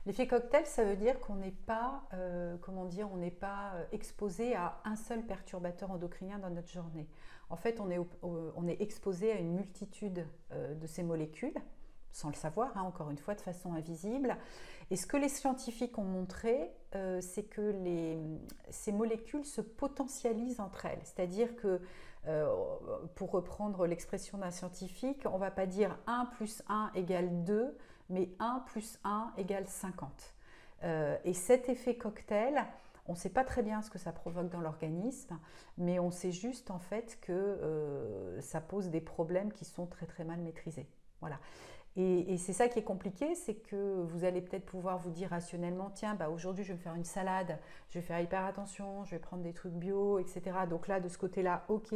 L'effet cocktail, ça veut dire qu'on n'est pas, comment dire, on n'est pas exposé à un seul perturbateur endocrinien dans notre journée. En fait, on est exposé à une multitude de ces molécules, sans le savoir, hein, encore une fois, de façon invisible. Et ce que les scientifiques ont montré, c'est que ces molécules se potentialisent entre elles. C'est-à-dire que, euh, pour reprendre l'expression d'un scientifique, on ne va pas dire 1 plus 1 égale 2, mais 1 plus 1 égale 50. Et cet effet cocktail, on ne sait pas très bien ce que ça provoque dans l'organisme, mais on sait juste en fait que ça pose des problèmes qui sont très très mal maîtrisés. Voilà. Et c'est ça qui est compliqué, c'est que vous allez peut-être pouvoir vous dire rationnellement, tiens, bah aujourd'hui je vais me faire une salade, je vais faire hyper attention, je vais prendre des trucs bio, etc. Donc là, de ce côté-là, ok,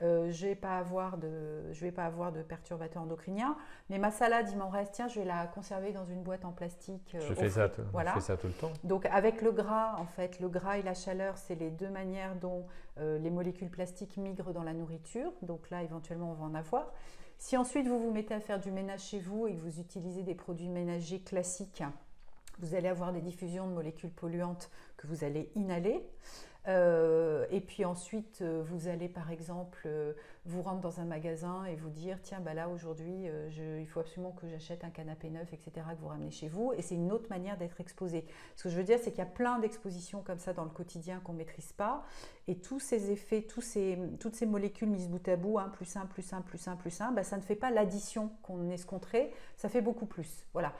je vais pas avoir de perturbateurs endocriniens, mais ma salade, il m'en reste, tiens, je vais la conserver dans une boîte en plastique au frais. Je fais Voilà. ça tout le temps. Donc avec le gras, en fait, le gras et la chaleur, c'est les deux manières dont les molécules plastiques migrent dans la nourriture. Donc là, éventuellement, on va en avoir. Si ensuite vous vous mettez à faire du ménage chez vous et que vous utilisez des produits ménagers classiques, vous allez avoir des diffusions de molécules polluantes que vous allez inhaler. Et puis ensuite, vous allez par exemple vous rendre dans un magasin et vous dire tiens, bah là aujourd'hui, il faut absolument que j'achète un canapé neuf, etc., que vous ramenez chez vous. Et c'est une autre manière d'être exposé. Ce que je veux dire, c'est qu'il y a plein d'expositions comme ça dans le quotidien qu'on ne maîtrise pas. Et tous ces effets, toutes ces molécules mises bout à bout, 1 plus 1 plus 1 plus 1 plus 1, bah, ça ne fait pas l'addition qu'on escompterait, ça fait beaucoup plus. Voilà.